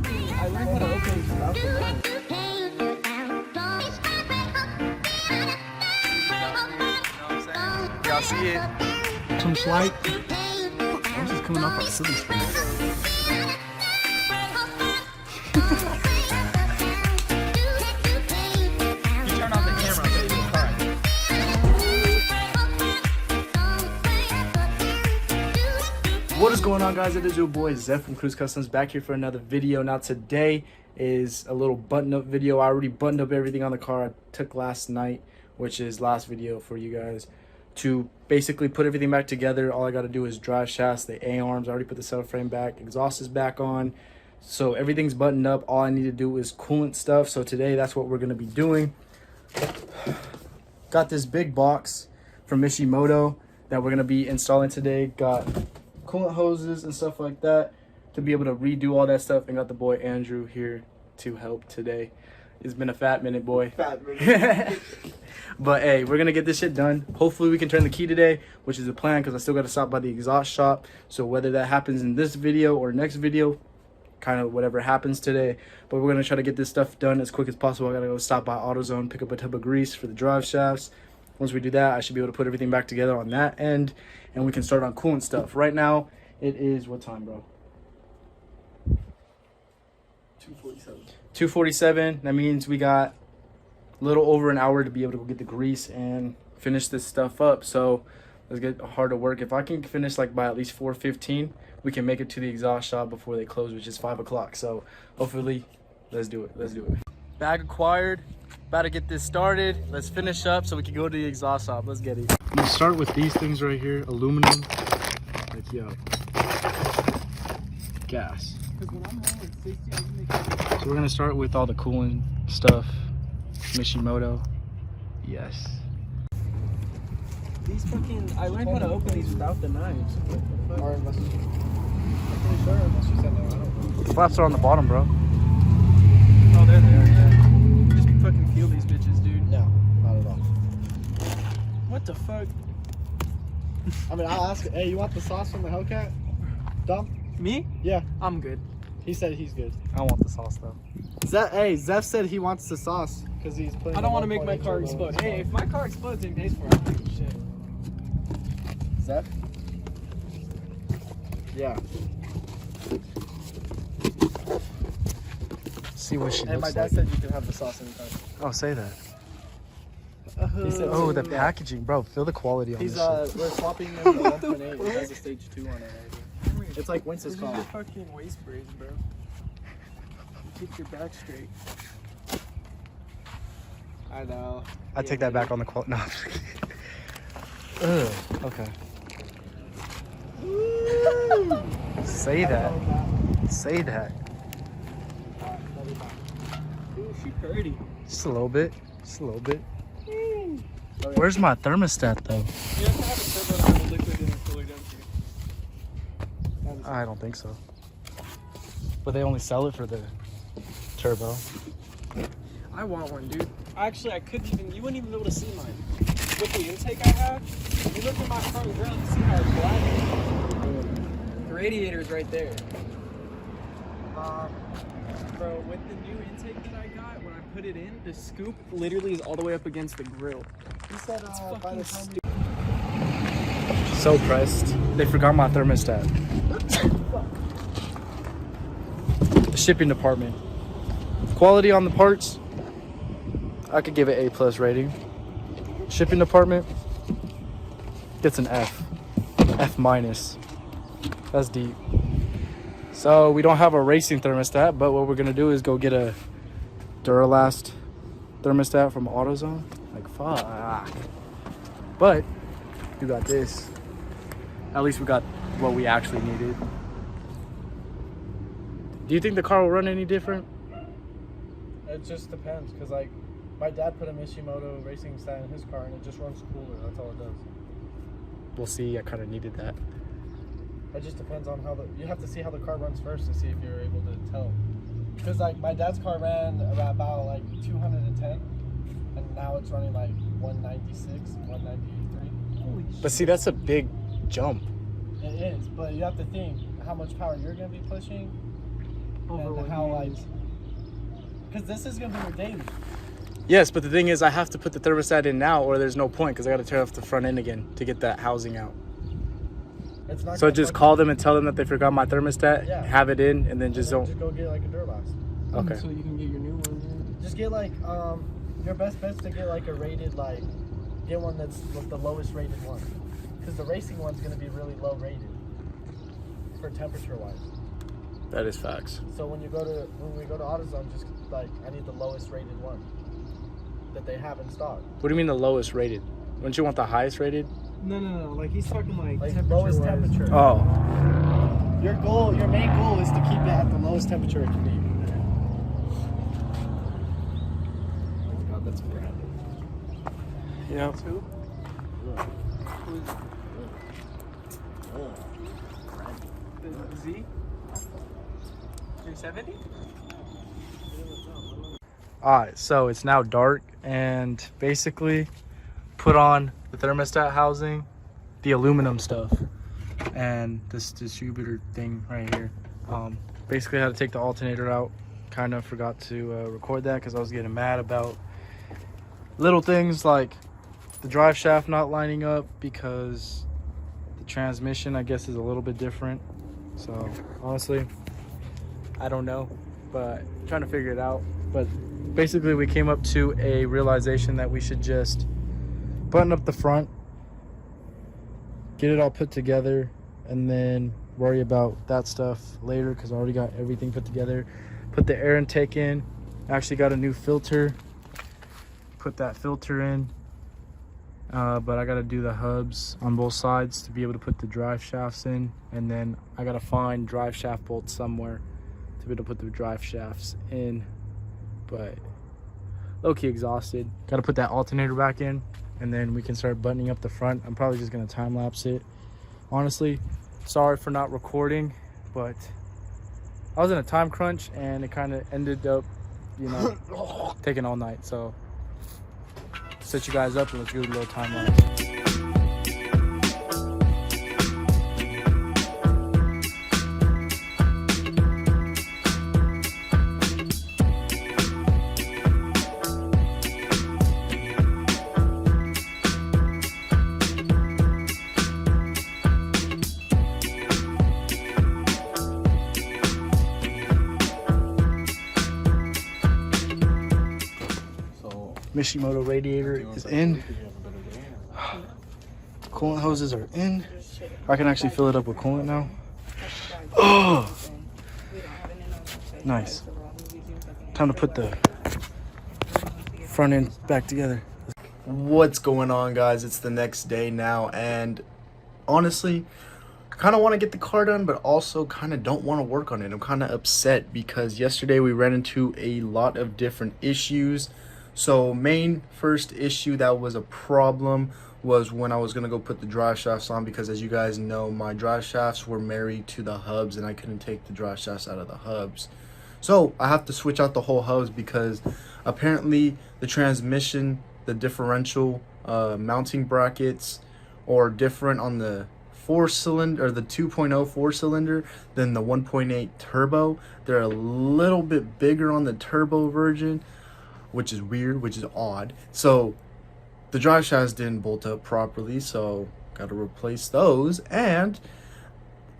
I learned how to open these without the knife. Y'all see it? Some slight. This is coming off like silly string. You turn off the camera, I'll take the car. What is going on, guys? It is your boy Zeph from Cruise Customs back here for another video. Now today is a little button-up video. I already buttoned up everything on the car I took last night, which is last video for you guys, to basically put everything back together. All I got to do is drive shafts, the A-arms. I already put the subframe back, exhaust is back on, so everything's buttoned up. All I need to do is coolant stuff. So today that's what we're going to be doing. Got this big box from Mishimoto that we're going to be installing today. Got coolant hoses and stuff like that to be able to redo all that stuff, and got the boy Andrew here to help today. It's been a fat minute, boy. Fat minute. But hey, we're gonna get this shit done. Hopefully we can turn the key today, which is the plan, because I still gotta stop by the exhaust shop. So whether that happens in this video or next video, kind of whatever happens today, but we're gonna try to get this stuff done as quick as possible. I gotta go stop by AutoZone, pick up a tub of grease for the drive shafts. Once we do that, I should be able to put everything back together on that end, and we can start on coolant stuff. Right now it is, what time, bro? 2:47. 2:47. That means we got a little over an hour to be able to go get the grease and finish this stuff up. So let's get hard to work. If I can finish like by at least 4:15, we can make it to the exhaust shop before they close, which is 5 o'clock. So hopefully, let's do it. Let's do it. Bag acquired. About to get this started. Let's finish up so we can go to the exhaust shop. Let's get it. I'm gonna start with these things right here, aluminum. Like, yo, gas. So we're gonna start with all the cooling stuff. Mishimoto, yes. These fucking, I learned how to open these without the knives. What the fuck? Unless you, I'm pretty sure unless you said no, I don't know. The flaps are on the bottom, bro. Oh, there they are, yeah. Just fucking feel these bitches, dude. No, not at all. What the fuck? I mean, I'll ask, hey, you want the sauce from the Hellcat? Dump? Me? Yeah. I'm good. He said he's good. I want the sauce though. Zeph said he wants the sauce because he's putting. I don't want to make my car explode. Hey, if my car explodes, he pays for it. I don't give a shit. Zeph? Yeah. See what she And my looks dad like. said you could have the sauce anytime. Oh, say that. He said Oh, the packaging, bro. Feel the quality on He's this shit. we're swapping him the 1.8. It has a stage 2 on it. Right here. It's like Wince's These car. are fucking waist braids, bro. Keep your back straight. I know. I take that back on the quality. No. Ugh. Okay. Say that. Say that. Ooh, she pretty. Just a little bit. Just a little bit. Where's my thermostat though? You have to have a turbo to have a liquid in the cooler, don't you? I don't think so. But they only sell it for the turbo. I want one, dude. Actually, I couldn't even, you wouldn't even be able to see mine. With the intake I have, you look at my front grill and see how it's black. The radiator is right there. Bro, with the new intake that I got, when I put it in, the scoop literally is all the way up against the grill. He said It's by fucking the time stupid. So pressed. They forgot my thermostat. The shipping department. Quality on the parts, I could give it A+ rating. Shipping department gets an F. F-. That's deep. So we don't have a racing thermostat, but what we're gonna do is go get a Duralast thermostat from AutoZone. Like, fuck. But we got this. At least we got what we actually needed. Do you think the car will run any different? It just depends, because like my dad put a Mishimoto racing stand in his car and it just runs cooler. That's all it does. We'll see. I kind of needed that. It just depends on how you have to see how the car runs first to see if you're able to tell. Because like my dad's car ran about like 210, and now it's running like 196, 193. Holy But see, that's a big jump. It is, but you have to think how much power you're going to be pushing Over and how like, because this is gonna be your daily. Yes, but the thing is, I have to put the thermostat in now, or there's no point because I got to tear off the front end again to get that housing out. It's not. So just call them and tell them that they forgot my thermostat. Yeah. Have it in, and then just don't. Just go get like a Duralast. Okay. So you can get your new one. Just get like your best bet's to get like a rated get one that's like the lowest rated one, because the racing one's gonna be really low rated for temperature wise. That is facts. So when we go to AutoZone, just like I need the lowest rated one that they have in stock. What do you mean the lowest rated? Wouldn't you want the highest rated? No. Like he's talking like lowest temperature-wise. temperature. Oh. Your main goal is to keep it at the lowest temperature it can be. Oh my God, that's Brandon. Yeah. Who? Z? 370? Alright, so it's now dark, and basically put on the thermostat housing, the aluminum stuff, and this distributor thing right here. Basically had to take the alternator out. Kind of forgot to record that because I was getting mad about little things like the drive shaft not lining up because the transmission, I guess, is a little bit different. So honestly, I don't know, but I'm trying to figure it out. But basically we came up to a realization that we should just button up the front, get it all put together, and then worry about that stuff later because I already got everything put together. Put the air intake in. Actually got a new filter. Put that filter in. But I got to do the hubs on both sides to be able to put the drive shafts in. And then I got to find drive shaft bolts somewhere to be able to put the drive shafts in. But low-key exhausted. Got to put that alternator back in. And then we can start buttoning up the front. I'm probably just going to time-lapse it. Honestly, sorry for not recording. But I was in a time crunch. And it kind of ended up, you know, taking all night. So set you guys up and let's do a little time lapse. Mishimoto radiator is in. Coolant hoses are in. I can actually fill it up with coolant now. Oh, nice. Time to put the front end back together. What's going on, guys? It's the next day now, and honestly, I kind of want to get the car done, but also kind of don't want to work on it. I'm kind of upset because yesterday we ran into a lot of different issues. So main first issue that was a problem was when I was going to go put the drive shafts on, because as you guys know, my drive shafts were married to the hubs and I couldn't take the drive shafts out of the hubs. So I have to switch out the whole hubs because apparently the transmission, the differential mounting brackets are different on the 4-cylinder or the 2.0 4-cylinder than the 1.8 turbo. They're a little bit bigger on the turbo version, which is weird, which is odd. So the drive shafts didn't bolt up properly, so got to replace those, and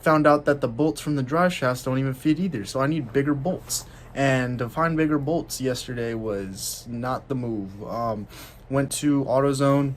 found out that the bolts from the drive shafts don't even fit either, so I need bigger bolts. And to find bigger bolts yesterday was not the move. Went to AutoZone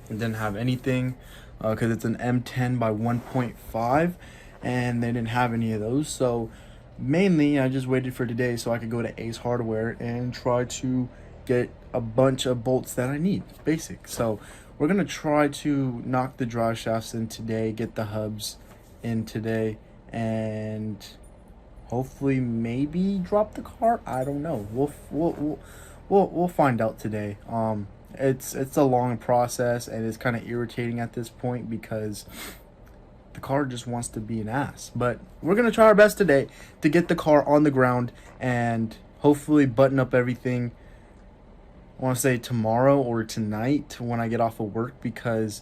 and didn't have anything because it's an M10 by 1.5 and they didn't have any of those. So mainly I just waited for today so I could go to Ace Hardware and try to get a bunch of bolts that I need, basic. So we're gonna try to knock the drive shafts in today, get the hubs in today, and hopefully maybe drop the car. I don't know. We'll find out today. It's a long process and it's kind of irritating at this point because the car just wants to be an ass. But we're gonna try our best today to get the car on the ground and hopefully button up everything. I want to say tomorrow or tonight when I get off of work, because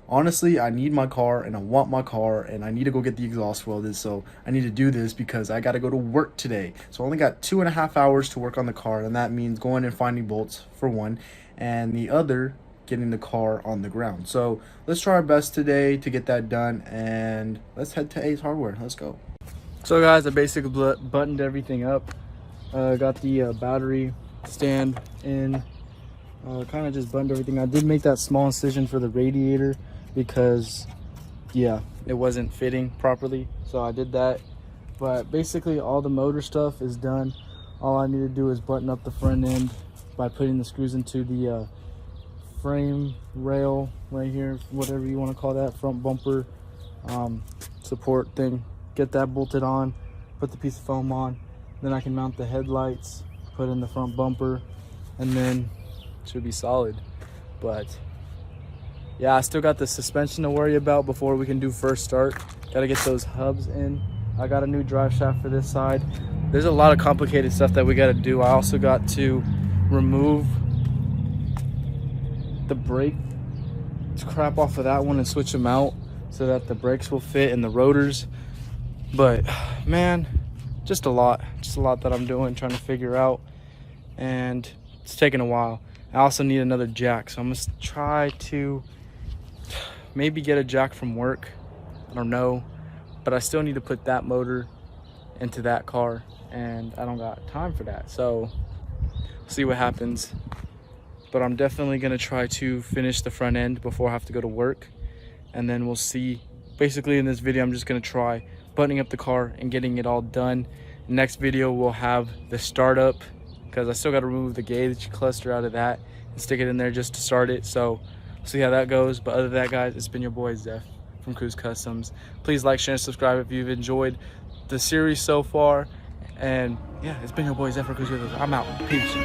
honestly, I need my car and I want my car and I need to go get the exhaust welded. So I need to do this because I got to go to work today. So I only got 2.5 hours to work on the car, and that means going and finding bolts for one, and the other getting the car on the ground. So let's try our best today to get that done, and let's head to Ace Hardware. Let's go. So guys, I basically buttoned everything up. Got the battery stand in. Kind of just buttoned everything. I did make that small incision for the radiator because, yeah, it wasn't fitting properly. So I did that. But basically all the motor stuff is done. All I need to do is button up the front end by putting the screws into the frame rail right here, whatever you want to call that, front bumper support thing. Get that bolted on, put the piece of foam on, then I can mount the headlights, put in the front bumper, and then it should be solid. But yeah, I still got the suspension to worry about before we can do first start. Got to get those hubs in. I got a new drive shaft for this side. There's a lot of complicated stuff that we got to do. I also got to remove the brake crap off of that one and switch them out so that the brakes will fit in the rotors. But man, just a lot that I'm doing, trying to figure out, and it's taking a while. I also need another jack, so I'm gonna try to maybe get a jack from work. I don't know, but I still need to put that motor into that car, and I don't got time for that, so see what happens. But I'm definitely gonna try to finish the front end before I have to go to work, and then we'll see. Basically in this video, I'm just gonna try buttoning up the car and getting it all done. Next video we'll have the startup, because I still got to remove the gauge cluster out of that and stick it in there just to start it. So see how that goes. But other than that, guys, it's been your boy Zeph from Cruise Customs. Please like, share, and subscribe if you've enjoyed the series so far. And yeah, it's been your boy Zeph from Cruise Customs. I'm out. Peace.